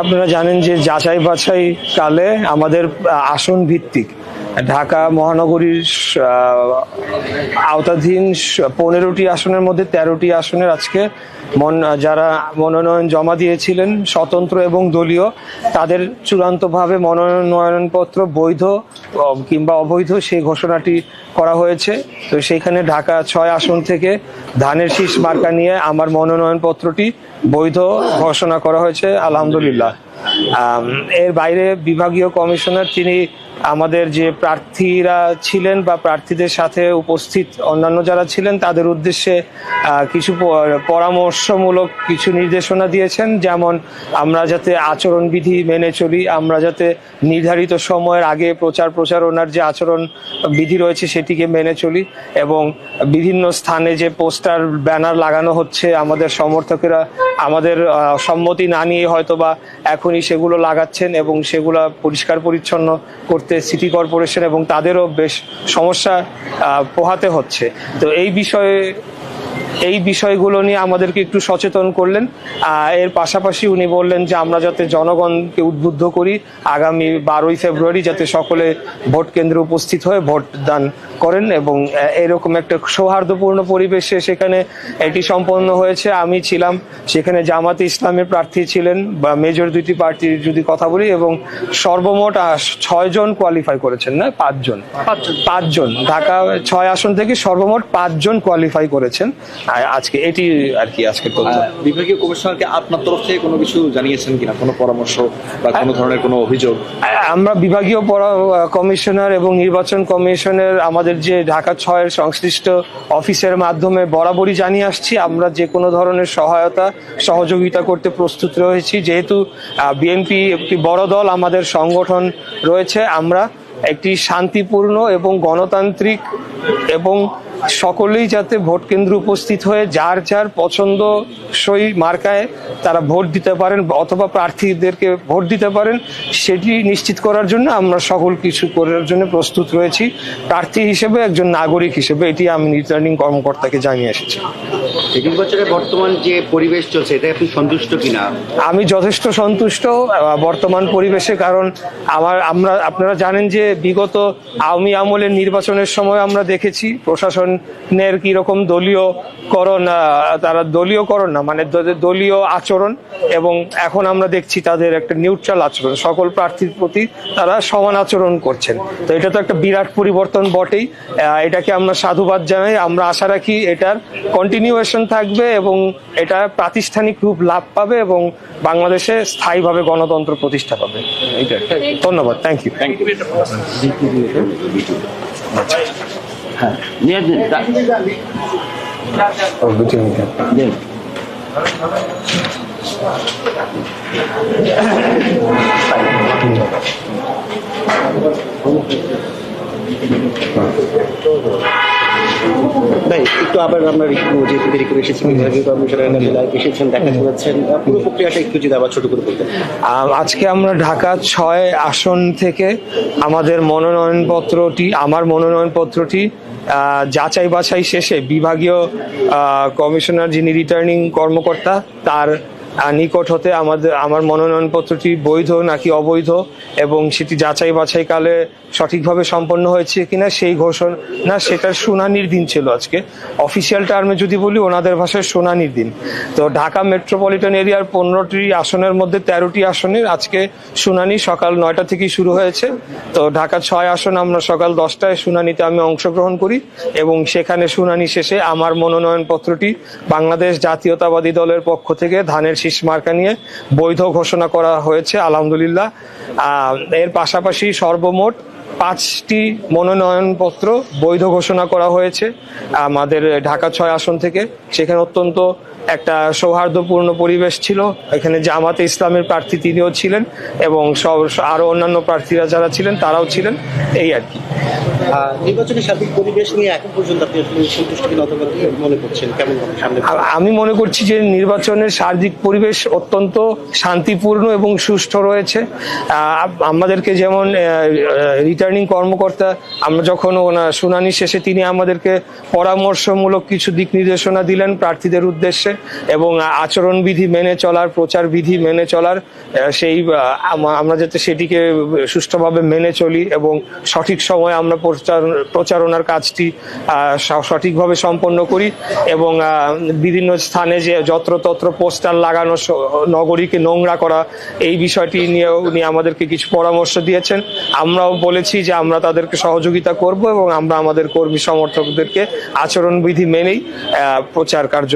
আপনারা জানেন যে যাচাই বাছাই কালে আমাদের আসন ভিত্তিক ঢাকা মহানগরীর আওতাধীন 15টি আসনের মধ্যে 13টি আসনের আজকে যারা মনোনয়ন জমা দিয়েছিলেন স্বতন্ত্র এবং দলীয়, তাদের চূড়ান্তভাবে মনোনয়নপত্র বৈধ কিংবা অবৈধ সেই ঘোষণাটি করা হয়েছে। তো সেইখানে ঢাকা 6 আসন থেকে ধানের শীষ মার্কা নিয়ে আমার মনোনয়নপত্রটি বৈধ ঘোষণা করা হয়েছে, আলহামদুলিল্লাহ। এর বাইরে বিভাগীয় কমিশনার তিনি আমাদের যে প্রার্থীরা ছিলেন বা প্রার্থীদের সাথে উপস্থিত অন্যান্য যারা ছিলেন তাদের উদ্দেশ্যে কিছু পরামর্শমূলক কিছু নির্দেশনা দিয়েছেন, যেমন আমরা যাতে আচরণবিধি মেনে চলি, আমরা যাতে নির্ধারিত সময়ের আগে প্রচারণার যে আচরণ বিধি রয়েছে সেটিকে মেনে চলি, এবং বিভিন্ন স্থানে যে পোস্টার ব্যানার লাগানো হচ্ছে আমাদের সমর্থকেরা আমাদের সম্মতি না নিয়ে হয়তোবা এখনই সেগুলো লাগাচ্ছেন এবং সেগুলো পরিষ্কার পরিচ্ছন্ন করতে সিটি কর্পোরেশন এবং তাদেরও বেশ সমস্যা পোহাতে হচ্ছে। তো এই বিষয়গুলো নিয়ে আমাদেরকে একটু সচেতন করলেন। এর পাশাপাশি উনি বললেন যে আমরা যাতে জনগণকে উদ্বুদ্ধ করি আগামী 12ই ফেব্রুয়ারি যাতে সকলে ভোট কেন্দ্রে উপস্থিত হয়ে ভোট দান করেন, এবং এরকম একটা সৌহার্দ্যপূর্ণ পরিবেশে সেখানে এটি সম্পন্ন হয়েছে। আমি ছিলাম সেখানে, জামাতে ইসলামের প্রার্থী ছিলেন বা মেজর দুইটি প্রার্থীর যদি কথা বলি, এবং সর্বমোট 6 জন কোয়ালিফাই করেছেন, না 5 জন ঢাকা 6 আসন থেকে সর্বমোট 5 জন কোয়ালিফাই করেছেন আজকে। এটি আর কি আজকের তথ্য। বিভাগীয় কমিশনারকে আপনার তরফ থেকে কোনো কিছু জানিয়েছেন কিনা, কোনো পরামর্শ বা কোনো ধরনের কোনো অভিযোগ? আমরা বিভাগীয় কমিশনার এবং নির্বাচন কমিশনের আমাদের যে ঢাকা 6-এর সংশ্লিষ্ট অফিসের মাধ্যমে বরাবরই জানিয়ে আসছি আমরা যে কোনো ধরনের সহযোগিতা করতে প্রস্তুত রয়েছি। যেহেতু বিএনপি একটি বড় দল, আমাদের সংগঠন রয়েছে, আমরা একটি শান্তিপূর্ণ এবং গণতান্ত্রিক এবং সকলেই যাতে ভোট কেন্দ্রে উপস্থিত হয়ে যার যার পছন্দসই মার্কায় তারা ভোট দিতে পারেন অথবা প্রার্থীদেরকে ভোট দিতে পারেন, সেটি নিশ্চিত করার জন্য আমরা সকল কিছু করার জন্য প্রস্তুত রয়েছি। প্রার্থী হিসেবে, একজন নাগরিক হিসেবে এটি আমি রিটার্নিং কর্মকর্তাকে জানিয়ে এসেছি। নির্বাচনে বর্তমান যে পরিবেশ চলছে এটা আপনি সন্তুষ্ট কিনা? আমি যথেষ্ট সন্তুষ্ট বর্তমান পরিবেশে, কারণ আপনারা জানেন যে বিগত আওয়ামী আমলের নির্বাচনের সময় আমরা দেখেছি প্রশাসনের কিরকম দলীয়করণ না মানে দলীয় আচরণ, এবং এখন আমরা দেখছি তাদের একটা নিউট্রাল আচরণ, সকল প্রার্থীর প্রতি তারা সমান আচরণ করছেন। তো এটা তো একটা বিরাট পরিবর্তন বটেই, এটাকে আমরা সাধুবাদ জানাই। আমরা আশা রাখি এটার কন্টিনিউয়েশন থাকবে এবং এটা প্রাতিষ্ঠানিক রূপ লাভ পাবে এবং বাংলাদেশে স্থায়ীভাবে গণতন্ত্র প্রতিষ্ঠা পাবে। ধন্যবাদ, থ্যাংক ইউ। হ্যাঁ, নিয়ে দিন। ভাই একটু আবার আমরা যেহেতু দেরি করে এসেছি, বিভাগীয় কমিশনার এসেছেন, দেখা যাচ্ছেন, পুরো প্রক্রিয়াটা একটু যদি আবার ছোট করে বলতেন। আজকে আমরা ঢাকা 6 আসন থেকে আমার মনোনয়নপত্রটি যাচাই বাছাই শেষে বিভাগীয় কমিশনার যিনি রিটার্নিং কর্মকর্তা তার নিকট হতে আমার মনোনয়নপত্রটি বৈধ নাকি অবৈধ এবং সেটি যাচাই বাছাইকালে সঠিকভাবে সম্পন্ন হয়েছে কিনা সেই ঘোষণা, সেটার শুনানির দিন ছিল আজকে। অফিসিয়াল টার্মে যদি বলি ওনাদের ভাষায় শুনানির দিন। তো ঢাকা মেট্রোপলিটন এরিয়ার 15টি আসনের মধ্যে 13টি আসনের আজকে শুনানি সকাল 9টা থেকেই শুরু হয়েছে। তো ঢাকা 6 আসন আমরা সকাল 10টায় শুনানিতে আমি অংশগ্রহণ করি এবং সেখানে শুনানি শেষে আমার মনোনয়নপত্রটি বাংলাদেশ জাতীয়তাবাদী দলের পক্ষ থেকে ধানের শীষ মার্কা নিয়ে বৈধ ঘোষণা করা হয়েছে, আলহামদুলিল্লাহ। এর পাশাপাশি সর্বমোট 5টি মনোনয়নপত্র বৈধ ঘোষণা করা হয়েছে আমাদের ঢাকা 6 আসন থেকে। সেখানে অত্যন্ত একটা সৌহার্দ্যপূর্ণ পরিবেশ ছিল। এখানে জামাতে ইসলামের প্রার্থী তিনিও ছিলেন এবং আরো অন্যান্য প্রার্থীরা যারা ছিলেন তারাও ছিলেন, এই আর কি। নির্বাচনের সার্বিক পরিবেশ নিয়ে এখন পর্যন্ত আপনি সন্তুষ্ট কিনা অথবা মনে করছেন কেমন সামনে? আমি মনে করছি যে নির্বাচনের সার্বিক পরিবেশ অত্যন্ত শান্তিপূর্ণ এবং সুষ্ঠু রয়েছে। আমাদেরকে যেমন রিটার্নিং কর্মকর্তা, আমরা যখন ওনার শুনানি শেষে তিনি আমাদেরকে পরামর্শমূলক কিছু দিক নির্দেশনা দিলেন প্রার্থীদের উদ্দেশ্যে, এবং আচরণবিধি মেনে চলার, প্রচার বিধি মেনে চলার, সেই আমরা যাতে সেটিকে সুষ্ঠুভাবে মেনে চলি এবং সঠিক সময়ে আমরা প্রচারণার কাজটি সঠিকভাবে সম্পন্ন করি, এবং বিভিন্ন স্থানে যে যত্রতত্র পোস্টার লাগানো, নগরীকে নোংরা করা, এই বিষয়টি নিয়ে উনি আমাদেরকে কিছু পরামর্শ দিয়েছেন। আমরাও বলেছি যে আমরা তাদেরকে সহযোগিতা করব এবং আমরা আমাদের কর্মী সমর্থকদেরকে আচরণবিধি মেনেই প্রচার কার্য